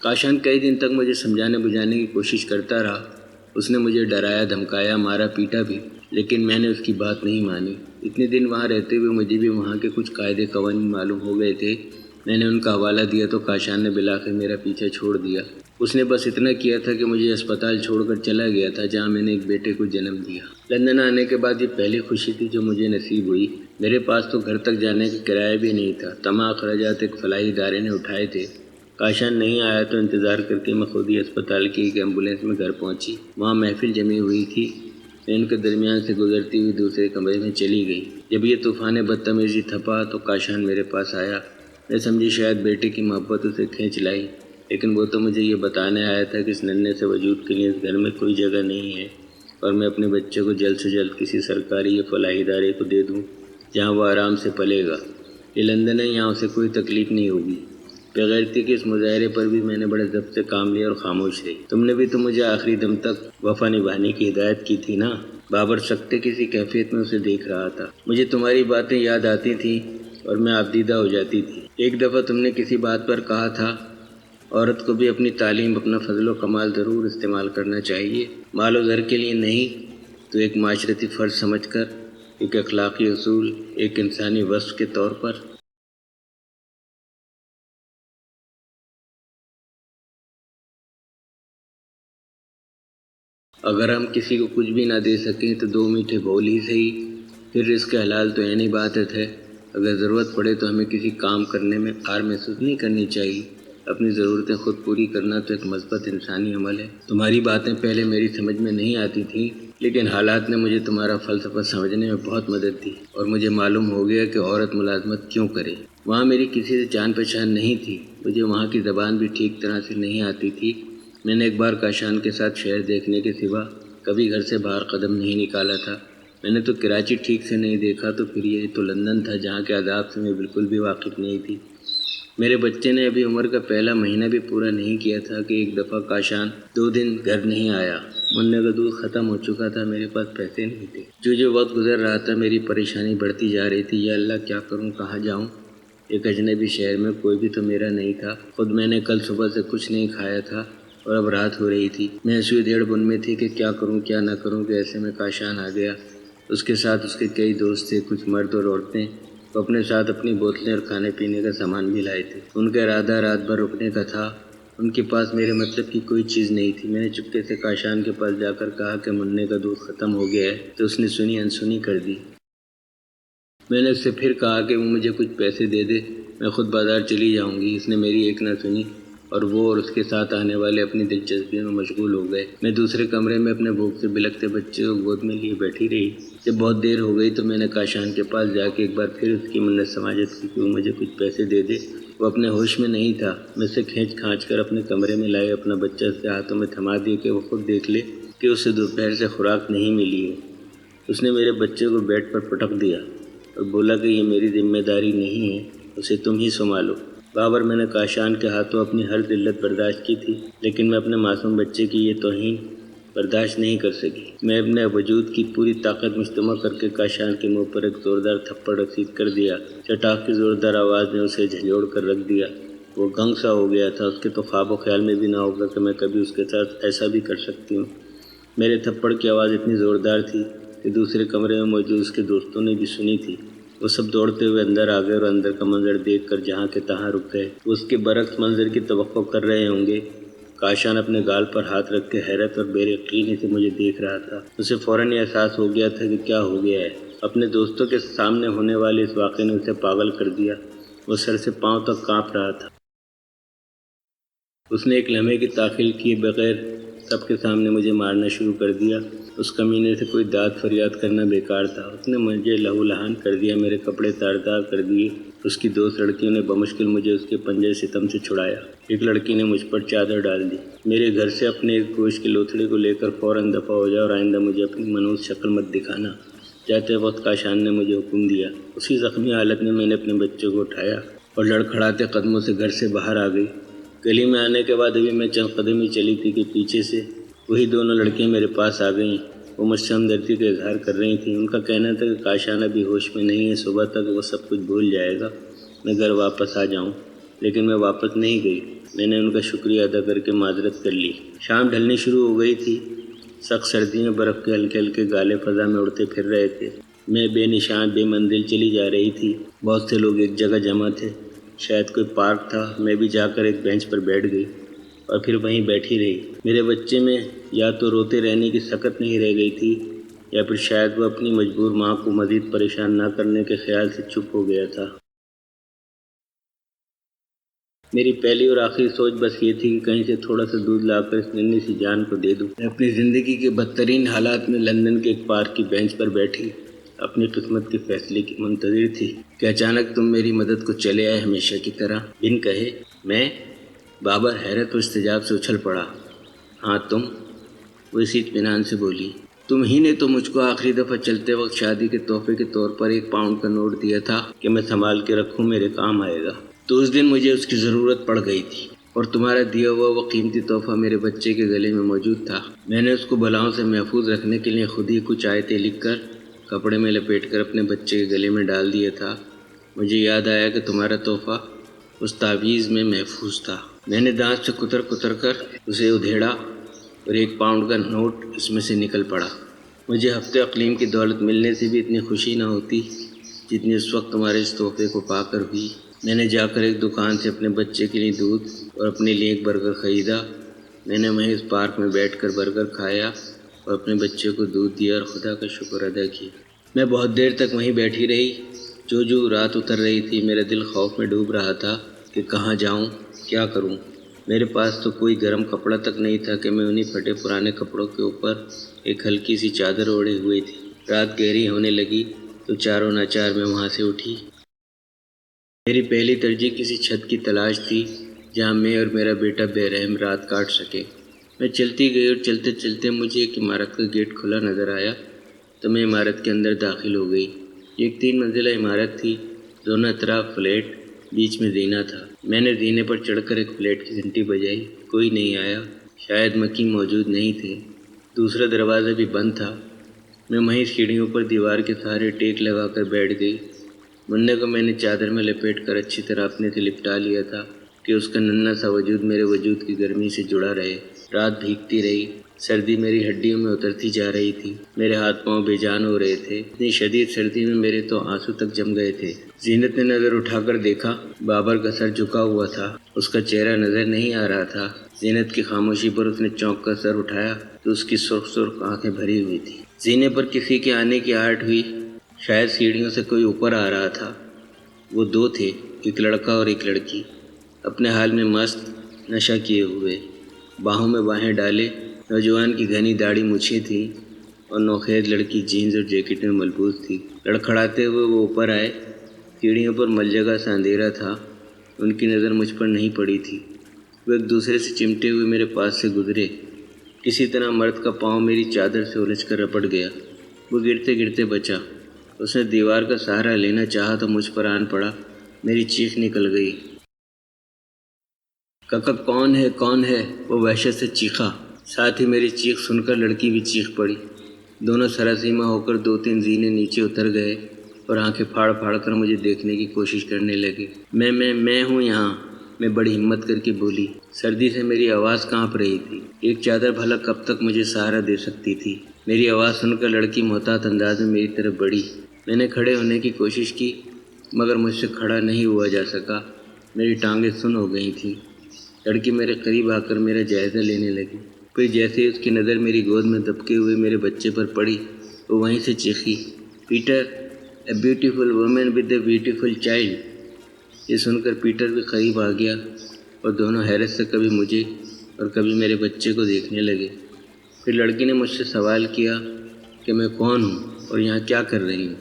کاشان کئی دن تک مجھے سمجھانے بجھانے کی کوشش کرتا رہا۔ اس نے مجھے ڈرایا، دھمکایا، مارا پیٹا بھی، لیکن میں نے اس کی بات نہیں مانی۔ اتنے دن وہاں رہتے ہوئے مجھے بھی وہاں کے کچھ قاعدے قوانین معلوم ہو گئے تھے۔ میں نے ان کا حوالہ دیا تو کاشان نے بالآخر میرا پیچھا چھوڑ دیا۔ اس نے بس اتنا کیا تھا کہ مجھے اسپتال چھوڑ کر چلا گیا تھا جہاں میں نے ایک بیٹے کو جنم دیا۔ لندن آنے کے بعد یہ پہلی خوشی تھی جو مجھے نصیب ہوئی۔ میرے پاس تو گھر تک جانے کا کرایہ بھی نہیں تھا۔ تمام اخراجات ایک فلاحی ادارے نے اٹھائے تھے۔ کاشان نہیں آیا تو انتظار کر کے میں خود ہی اسپتال کی ایک ایمبولینس میں گھر پہنچی۔ وہاں محفل جمی ہوئی تھی۔ میں ان کے درمیان سے گزرتی ہوئی دوسرے کمرے میں چلی گئی۔ جب یہ طوفان بدتمیزی تھپا تو کاشان میرے پاس آیا۔ میں سمجھی شاید بیٹے کی محبت اسے کھینچ لائی، لیکن وہ تو مجھے یہ بتانے آیا تھا کہ اس ننھے سے وجود کے لیے اس گھر میں کوئی جگہ نہیں ہے اور میں اپنے بچے کو جلد سے جلد کسی سرکاری یا فلاحی ادارے کو دے دوں جہاں وہ آرام سے پلے گا۔ یہ لندن ہے، یہاں اسے کوئی تکلیف نہیں ہوگی۔ بغیرتی کے اس مظاہرے پر بھی میں نے بڑے ضبط سے کام لیا اور خاموش رہی۔ تم نے بھی تو مجھے آخری دم تک وفا نبھانے کی ہدایت کی تھی نا؟ بابر سکتے کسی کیفیت میں اسے دیکھ رہا تھا۔ مجھے تمہاری باتیں یاد آتی تھیں اور میں آبدیدہ ہو جاتی تھی۔ ایک دفعہ تم نے کسی بات پر کہا تھا، عورت کو بھی اپنی تعلیم، اپنا فضل و کمال ضرور استعمال کرنا چاہیے، مال و زر کے لیے نہیں تو ایک معاشرتی فرض سمجھ کر، ایک اخلاقی اصول، ایک انسانی وصف کے طور پر۔ اگر ہم کسی کو کچھ بھی نہ دے سکیں تو دو میٹھے بول ہی صحیح۔ پھر رزق حلال تو عینی بات ہے۔ اگر ضرورت پڑے تو ہمیں کسی کام کرنے میں آر محسوس نہیں کرنی چاہیے۔ اپنی ضرورتیں خود پوری کرنا تو ایک مثبت انسانی عمل ہے۔ تمہاری باتیں پہلے میری سمجھ میں نہیں آتی تھیں، لیکن حالات نے مجھے تمہارا فلسفہ سمجھنے میں بہت مدد دی اور مجھے معلوم ہو گیا کہ عورت ملازمت کیوں کرے۔ وہاں میری کسی سے جان پہچان نہیں تھی، مجھے وہاں کی زبان بھی ٹھیک طرح سے نہیں آتی تھی۔ میں نے ایک بار کاشان کے ساتھ شہر دیکھنے کے سوا کبھی گھر سے باہر قدم نہیں نکالا تھا۔ میں نے تو کراچی ٹھیک سے نہیں دیکھا، تو پھر یہ تو لندن تھا جہاں کے آداب سے میں بالکل بھی واقف نہیں تھی۔ میرے بچے نے ابھی عمر کا پہلا مہینہ بھی پورا نہیں کیا تھا کہ ایک دفعہ کاشان 2 دن گھر نہیں آیا۔ منہ کا دودھ ختم ہو چکا تھا، میرے پاس پیسے نہیں تھے۔ جو وقت گزر رہا تھا میری پریشانی بڑھتی جا رہی تھی۔ یا اللہ، کیا کروں، کہاں جاؤں؟ ایک اجنبی شہر میں کوئی بھی تو میرا نہیں تھا۔ خود میں نے کل صبح سے کچھ نہیں کھایا تھا اور اب رات ہو رہی تھی۔ میں سوئی ڈیڑھ بن میں تھی کہ کیا کروں کیا نہ کروں، کہ ایسے میں کاشان آ گیا۔ اس کے ساتھ اس کے کئی دوست تھے، کچھ مرد اور عورتیں۔ وہ اپنے ساتھ اپنی بوتلیں اور کھانے پینے کا سامان بھی لائے تھے۔ ان کا ارادہ رات بھر رکنے کا تھا۔ ان کے پاس میرے مطلب کی کوئی چیز نہیں تھی۔ میں نے چپکے سے کاشان کے پاس جا کر کہا کہ منع کا دودھ ختم ہو گیا ہے، تو اس نے سنی انسنی کر دی۔ میں نے اس سے پھر کہا کہ وہ مجھے کچھ پیسے دے دے، میں خود بازار چلی جاؤں گی۔ اس نے میری ایک نہ سنی اور وہ اور اس کے ساتھ آنے والے اپنی دلچسپیوں میں مشغول ہو گئے۔ میں دوسرے کمرے میں اپنے بھوک سے بلکتے بچے کو گود میں لیے بیٹھی رہی۔ جب بہت دیر ہو گئی تو میں نے کاشان کے پاس جا کے ایک بار پھر اس کی منت سماجت کی کہ وہ مجھے کچھ پیسے دے دے۔ وہ اپنے ہوش میں نہیں تھا۔ میں اسے کھینچ کھانچ کر اپنے کمرے میں لائے، اپنا بچہ اس کے ہاتھوں میں تھما دیا کہ وہ خود دیکھ لے کہ اسے دوپہر سے خوراک نہیں ملی ہے۔ اس نے میرے بچے کو بیڈ پر پٹک دیا اور بولا کہ یہ میری ذمہ داری نہیں ہے، اسے تم ہی سنبھالو۔ بابر، میں نے کاشان کے ہاتھوں اپنی ہر ذلت برداشت کی تھی، لیکن میں اپنے معصوم بچے کی یہ توہین برداشت نہیں کر سکی۔ میں اپنے وجود کی پوری طاقت مجتمع کر کے کاشان کے منہ پر ایک زوردار تھپڑ رسید کر دیا۔ چٹاخ کی زوردار آواز نے اسے جھنجھوڑ کر رکھ دیا۔ وہ گنگ سا ہو گیا تھا۔ اس کے تو خواب و خیال میں بھی نہ ہوگا کہ میں کبھی اس کے ساتھ ایسا بھی کر سکتی ہوں۔ میرے تھپڑ کی آواز اتنی زوردار تھی کہ دوسرے کمرے میں موجود اس کے دوستوں نے بھی سنی تھی۔ وہ سب دوڑتے ہوئے اندر آ گئے اور اندر کا منظر دیکھ کر جہاں کے تہاں رک گئے۔ وہ اس کے برعکس منظر کی توقع کر رہے ہوں گے۔ کاشان اپنے گال پر ہاتھ رکھ کے حیرت اور بے یقینی سے مجھے دیکھ رہا تھا۔ اسے فوراً یہ احساس ہو گیا تھا کہ کیا ہو گیا ہے۔ اپنے دوستوں کے سامنے ہونے والے اس واقعے نے اسے پاگل کر دیا۔ وہ سر سے پاؤں تک کانپ رہا تھا۔ اس نے ایک لمحے کی تاخیر کیے بغیر سب کے سامنے مجھے مارنا شروع کر دیا۔ اس کمینے سے کوئی داد فریاد کرنا بیکار تھا۔ اس نے مجھے لہو لہان کر دیا، میرے کپڑے تار تار کر دیے۔ اس کی 2 لڑکیوں نے بمشکل مجھے اس کے پنجے ستم سے چھڑایا۔ ایک لڑکی نے مجھ پر چادر ڈال دی۔ میرے گھر سے اپنے ایک گوشت کے لوتھڑے کو لے کر فوراً دفع ہو جا اور آئندہ مجھے اپنی منحوس شکل مت دکھانا۔ جاتے وقت کاشان نے مجھے حکم دیا۔ اسی زخمی حالت میں نے اپنے بچے کو اٹھایا اور لڑکھڑاتے قدموں سے گھر سے باہر آ گئی۔ گلی میں آنے کے بعد ابھی میں چند قدم ہی چلی تھی کہ پیچھے سے وہی دونوں لڑکیاں میرے پاس آ گئیں۔ وہ مجھ سے ہمدردی کا اظہار کر رہی تھیں۔ ان کا کہنا تھا کہ کاشان ابھی ہوش میں نہیں ہے، صبح تک وہ سب کچھ بھول جائے گا، میں گھر واپس آ جاؤں۔ لیکن میں واپس نہیں گئی۔ میں نے ان کا شکریہ ادا کر کے معذرت کر لی۔ شام ڈھلنی شروع ہو گئی تھی۔ سخت سردی میں برف کے ہلکے ہلکے گالے فضا میں اڑتے پھر رہے تھے۔ میں بے نشان بے منزل چلی جا رہی تھی۔ بہت سے لوگ ایک جگہ جمع تھے، شاید کوئی پارک تھا۔ میں بھی جا کر ایک بینچ پر بیٹھ گئی اور پھر وہیں بیٹھی رہی۔ میرے بچے میں یا تو روتے رہنے کی سکت نہیں رہ گئی تھی یا پھر شاید وہ اپنی مجبور ماں کو مزید پریشان نہ کرنے کے خیال سے چپ ہو گیا تھا۔ میری پہلی اور آخری سوچ بس یہ تھی کہ کہیں سے تھوڑا سا دودھ لا کر اس ننھی سی جان کو دے دوں۔ میں اپنی زندگی کے بدترین حالات میں لندن کے ایک پارک کی بینچ پر بیٹھی اپنی قسمت کے فیصلے کی منتظر تھی کہ اچانک تم میری مدد کو چلے آئے ہمیشہ کی طرح بن کہے۔ میں؟ بابر حیرت و استعجاب سے اچھل پڑا۔ ہاں تم، وہ اسی اطمینان سے بولی۔ تم ہی نے تو مجھ کو آخری دفعہ چلتے وقت شادی کے تحفے کے طور پر 1 پاؤنڈ کا نوٹ دیا تھا کہ میں سنبھال کے رکھوں، میرے کام آئے گا۔ تو اس دن مجھے اس کی ضرورت پڑ گئی تھی اور تمہارا دیا ہوا وہ قیمتی تحفہ میرے بچے کے گلے میں موجود تھا۔ میں نے اس کو بلاؤں سے محفوظ رکھنے کے لیے خود ہی کچھ آیتیں لکھ کر کپڑے میں لپیٹ کر اپنے بچے کے گلے میں ڈال دیا تھا۔ مجھے یاد آیا کہ تمہارا تحفہ اس تعویذ میں محفوظ تھا۔ میں نے دانت سے کتر کتر کر اسے ادھیڑا اور 1 پاؤنڈ کا نوٹ اس میں سے نکل پڑا۔ مجھے ہفتے اقلیم کی دولت ملنے سے بھی اتنی خوشی نہ ہوتی جتنی اس وقت تمہارے اس تحفے کو پا کر ہوئی۔ میں نے جا کر ایک دکان سے اپنے بچے کے لیے دودھ اور اپنے لیے ایک برگر خریدا۔ میں نے وہیں اس پارک میں بیٹھ کر برگر کھایا اور اپنے بچے کو دودھ دیا اور خدا کا شکر ادا کیا۔ میں بہت دیر تک وہیں بیٹھی رہی۔ جو رات اتر رہی تھی میرا دل خوف میں ڈوب رہا تھا کہ کہاں جاؤں، کیا کروں۔ میرے پاس تو کوئی گرم کپڑا تک نہیں تھا کہ میں انہی پھٹے پرانے کپڑوں کے اوپر ایک ہلکی سی چادر اوڑھے ہوئی تھی۔ رات گہری ہونے لگی تو چاروں ناچار میں وہاں سے اٹھی۔ میری پہلی ترجیح کسی چھت کی تلاش تھی جہاں میں اور میرا بیٹا بے رحم رات کاٹ سکے۔ میں چلتی گئی اور چلتے چلتے مجھے ایک عمارت کا گیٹ کھلا نظر آیا تو میں عمارت کے اندر داخل ہو گئی۔ یہ ایک 3 منزلہ عمارت تھی، دونوں اطراف فلیٹ، بیچ میں زینہ تھا۔ میں نے زینے پر چڑھ کر ایک فلیٹ کی گھنٹی بجائی، کوئی نہیں آیا، شاید مکی موجود نہیں تھے۔ دوسرا دروازہ بھی بند تھا۔ میں وہیں سیڑھیوں پر دیوار کے سہارے ٹیک لگا کر بیٹھ گئی۔ منّے کو میں نے چادر میں لپیٹ کر اچھی طرح اپنے سے لپٹا لیا تھا کہ اس کا ننھا سا وجود میرے وجود کی گرمی سے جڑا رہے۔ رات بھیگتی رہی، سردی میری ہڈیوں میں اترتی جا رہی تھی، میرے ہاتھ پاؤں بے جان ہو رہے تھے۔ اتنی شدید سردی میں میرے تو آنسو تک جم گئے تھے۔ زینت نے نظر اٹھا کر دیکھا، بابر کا سر جھکا ہوا تھا، اس کا چہرہ نظر نہیں آ رہا تھا۔ زینت کی خاموشی پر اس نے چونک کر سر اٹھایا تو اس کی سرخ سرخ آنکھیں بھری ہوئی تھیں۔ زینے پر کسی کے آنے کی آہٹ ہوئی، شاید سیڑھیوں سے کوئی اوپر آ رہا تھا۔ وہ 2 تھے، ایک لڑکا اور ایک لڑکی، اپنے حال میں مست، نشہ کیے ہوئے، باہوں میں باہیں ڈالے۔ نوجوان کی گھنی داڑھی مچھی تھی اور نوخیز لڑکی جینز اور جیکٹ میں ملبوس تھی۔ لڑکھڑاتے ہوئے وہ اوپر آئے۔ سیڑھیوں پر ملجگہ سا اندھیرا تھا، ان کی نظر مجھ پر نہیں پڑی تھی۔ وہ ایک دوسرے سے چمٹے ہوئے میرے پاس سے گزرے۔ کسی طرح مرد کا پاؤں میری چادر سے الجھ کر رپٹ گیا۔ وہ گرتے گرتے بچا۔ اس نے دیوار کا سہارا لینا چاہا تو مجھ پر آن پڑا۔ میری چیخ نکل گئی۔ ککا کون ہے؟ وہ وحشت سے چیخا۔ ساتھ ہی میری چیخ سن کر لڑکی بھی چیخ پڑی۔ دونوں سراسیمہ ہو کر 2-3 زینے نیچے اتر گئے اور آنکھیں پھاڑ پھاڑ کر مجھے دیکھنے کی کوشش کرنے لگے۔ میں ہوں یہاں، میں بڑی ہمت کر کے بولی۔ سردی سے میری آواز کانپ رہی تھی۔ ایک چادر بھلا کب تک مجھے سہارا دے سکتی تھی؟ میری آواز سن کر لڑکی محتاط انداز میں میری طرف بڑھی۔ میں نے کھڑے ہونے کی کوشش کی مگر مجھ سے کھڑا نہیں ہوا جا سکا، میری ٹانگیں سن ہو گئی تھیں۔ لڑکی میرے قریب آ کر میرا جائزہ لینے لگی، پھر جیسے ہی اس کی نظر میری گود میں دبکے ہوئے میرے بچے پر پڑی وہ وہیں سے چیخی، Peter, a beautiful woman with a beautiful child. یہ سن کر پیٹر بھی قریب آ گیا اور دونوں حیرت سے کبھی مجھے اور کبھی میرے بچے کو دیکھنے لگے۔ پھر لڑکی نے مجھ سے سوال کیا کہ میں کون ہوں اور یہاں کیا کر رہی ہوں۔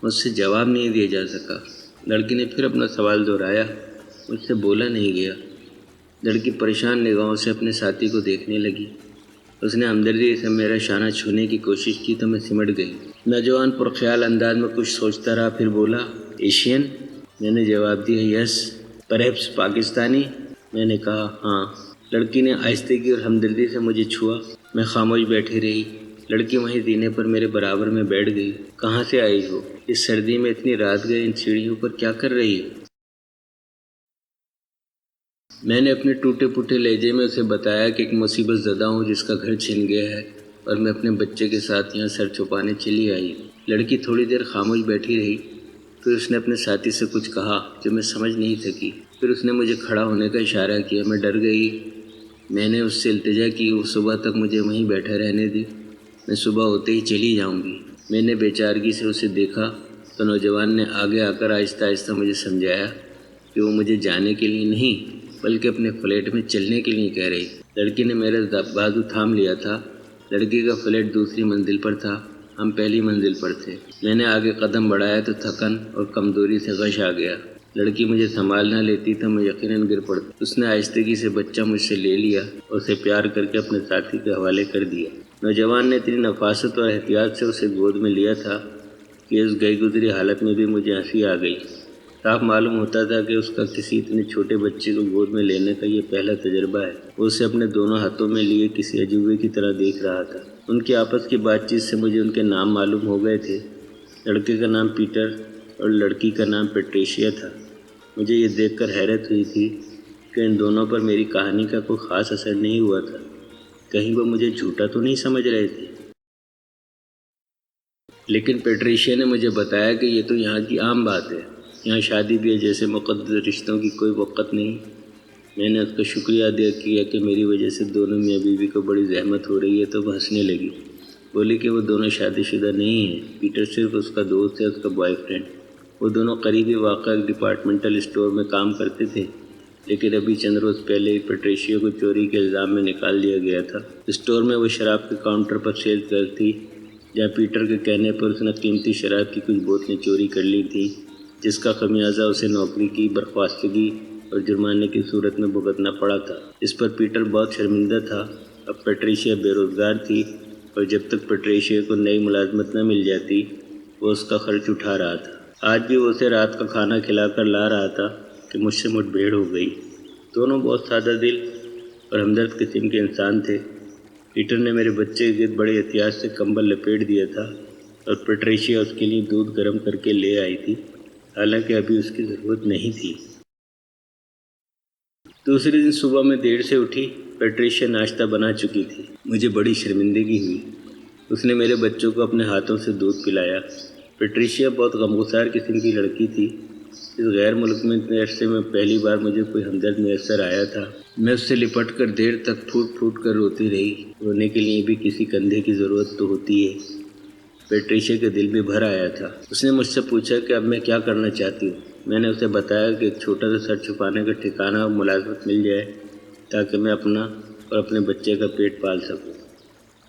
مجھ سے جواب نہیں دیا جا سکا۔ لڑکی نے پھر اپنا سوال دہرایا، مجھ سے بولا نہیں گیا۔ لڑکی پریشان نگاہوں سے اپنے ساتھی کو دیکھنے لگی۔ اس نے ہمدردی سے میرا شانہ چھونے کی کوشش کی تو میں سمٹ گئی۔ نوجوان پرخیال انداز میں کچھ سوچتا رہا، پھر بولا، ایشین؟ میں نے جواب دیا، یس۔ پرہیپس پاکستانی؟ میں نے کہا، ہاں۔ لڑکی نے آہستگی اور ہمدردی سے مجھے چھوا۔ میں خاموش بیٹھی رہی۔ لڑکی وہیں زینے پر میرے برابر میں بیٹھ گئی۔ کہاں سے آئی ہو؟ اس سردی میں اتنی رات گئے ان سیڑھیوں پر کیا کر رہی ہو؟ میں نے اپنے ٹوٹے پھوٹے لہجے میں اسے بتایا کہ ایک مصیبت زدہ ہوں جس کا گھر چھن گیا ہے اور میں اپنے بچے کے ساتھ یہاں سر چھپانے چلی آئی۔ لڑکی تھوڑی دیر خاموش بیٹھی رہی، پھر اس نے اپنے ساتھی سے کچھ کہا جو میں سمجھ نہیں سکی۔ پھر اس نے مجھے کھڑا ہونے کا اشارہ کیا۔ میں ڈر گئی۔ میں نے اس سے التجا کی وہ صبح تک مجھے وہیں بیٹھے رہنے دی، میں صبح ہوتے ہی چلی جاؤں گی۔ میں نے بے چارگی سے اسے دیکھا تو نوجوان نے آگے آ کر آہستہ آہستہ مجھے سمجھایا کہ وہ مجھے جانے کے لیے نہیں بلکہ اپنے فلیٹ میں چلنے کے لیے کہہ رہی۔ لڑکی نے میرا بازو تھام لیا تھا۔ لڑکی کا فلیٹ دوسری منزل پر تھا، ہم پہلی منزل پر تھے۔ میں نے آگے قدم بڑھایا تو تھکن اور کمزوری سے غش آ گیا۔ لڑکی مجھے سنبھال نہ لیتی تو میں یقیناً گر پڑتا۔ اس نے آہستگی سے بچہ مجھ سے لے لیا اور اسے پیار کر کے اپنے ساتھی کے حوالے کر دیا۔ نوجوان نے اتنی نفاست اور احتیاط سے اسے گود میں لیا تھا کہ اس گئی گزری حالت میں بھی مجھے ہنسی آ گئی۔ صاف معلوم ہوتا تھا کہ اس کا کسی اتنے چھوٹے بچے کو گود میں لینے کا یہ پہلا تجربہ ہے۔ وہ اسے اپنے دونوں ہاتھوں میں لیے کسی عجوبے کی طرح دیکھ رہا تھا۔ ان کی آپس کی بات چیت سے مجھے ان کے نام معلوم ہو گئے تھے۔ لڑکے کا نام پیٹر اور لڑکی کا نام پیٹریشیا تھا۔ مجھے یہ دیکھ کر حیرت ہوئی تھی کہ ان دونوں پر میری کہانی کا کوئی خاص اثر نہیں ہوا تھا۔ کہیں وہ مجھے جھوٹا تو نہیں سمجھ رہے تھے؟ لیکن پیٹریشیا نے مجھے بتایا کہ یہ تو یہاں کی عام بات ہے، یہاں شادی بیاہ جیسے مقدس رشتوں کی کوئی وقت نہیں۔ میں نے اس کا شکریہ ادا کیا کہ میری وجہ سے دونوں میاں بیوی کو بڑی زحمت ہو رہی ہے تو وہ ہنسنے لگی۔ بولی کہ وہ دونوں شادی شدہ نہیں ہیں، پیٹر صرف اس کا دوست ہے، اس کا بوائے فرینڈ۔ وہ دونوں قریبی واقع ایک ڈپارٹمنٹل اسٹور میں کام کرتے تھے، لیکن ابھی چند روز پہلے ہی پیٹریشیا کو چوری کے الزام میں نکال دیا گیا تھا۔ اسٹور میں وہ شراب کے کاؤنٹر پر سیلز گرل تھی، جہاں پیٹر کے کہنے پر اس نے قیمتی شراب کی کچھ بوتلیں چوری کر لی تھیں، جس کا خمیازہ اسے نوکری کی برخاستگی اور جرمانے کی صورت میں بھگتنا پڑا تھا۔ اس پر پیٹر بہت شرمندہ تھا۔ اب پیٹریشیا بے روزگار تھی اور جب تک پیٹریشیا کو نئی ملازمت نہ مل جاتی وہ اس کا خرچ اٹھا رہا تھا۔ آج بھی وہ اسے رات کا کھانا کھلا کر لا رہا تھا کہ مجھ سے مٹ بھیڑ ہو گئی۔ دونوں بہت سادہ دل اور ہمدرد قسم کے انسان تھے۔ پیٹر نے میرے بچے کے گرد بڑے احتیاط سے کمبل لپیٹ دیا تھا اور پیٹریشیا اس کے لیے دودھ گرم کر کے لے آئی تھی، حالانکہ ابھی اس کی ضرورت نہیں تھی۔ دوسرے دن صبح میں دیر سے اٹھی۔ پیٹریشیا ناشتہ بنا چکی تھی۔ مجھے بڑی شرمندگی ہوئی۔ اس نے میرے بچوں کو اپنے ہاتھوں سے دودھ پلایا۔ پیٹریشیا بہت غمگسار قسم کی لڑکی تھی۔ اس غیر ملک میں اتنے عرصے میں پہلی بار مجھے کوئی ہمدرد میسر آیا تھا۔ میں اس سے لپٹ کر دیر تک پھوٹ پھوٹ کر روتی رہی۔ رونے کے لیے بھی کسی کندھے کی ضرورت تو ہوتی ہے۔ پیٹریشیا کا دل بھی بھر آیا تھا۔ اس نے مجھ سے پوچھا کہ اب میں کیا کرنا چاہتی ہوں۔ میں نے اسے بتایا کہ ایک چھوٹا سا سر چھپانے کا ٹھکانہ اور ملازمت مل جائے تاکہ میں اپنا اور اپنے بچے کا پیٹ پال سکوں۔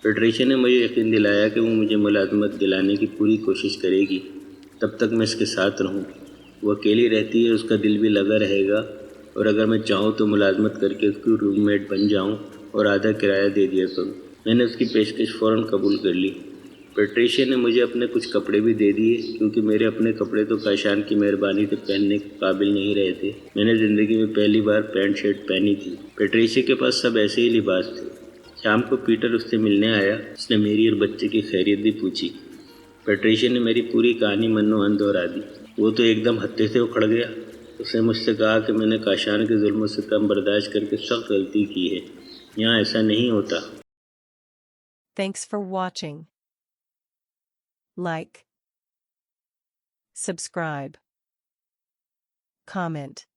پیٹریشیا نے مجھے یقین دلایا کہ وہ مجھے ملازمت دلانے کی پوری کوشش کرے گی، تب تک میں اس کے ساتھ رہوں۔ وہ اکیلی رہتی ہے، اس کا دل بھی لگا رہے گا، اور اگر میں چاہوں تو ملازمت کر کے اس کی روم میٹ بن جاؤں اور آدھا کرایہ دے دیا کروں۔ میں نے اس کی پیشکش فوراً قبول کر لی۔ پیٹریشیا نے مجھے اپنے کچھ کپڑے بھی دے دیے کیونکہ میرے اپنے کپڑے تو کاشان کی مہربانی سے پہننے کے قابل نہیں رہے تھے۔ میں نے زندگی میں پہلی بار پینٹ شرٹ پہنی تھی۔ پیٹریشیا کے پاس سب ایسے ہی لباس تھے۔ شام کو پیٹر اس سے ملنے آیا۔ اس نے میری اور بچے کی خیریت بھی پوچھی۔ پیٹریشیا نے میری پوری کہانی من و عن دہرا دی۔ وہ تو ایک دم ہتے سے اکھڑ گیا۔ اس نے مجھ سے کہا کہ میں نے کاشان کے ظلم و ستم برداشت کر کے سخت غلطی کی ہے، یہاں ایسا نہیں ہوتا۔ Thanks for watching. Like, subscribe, comment.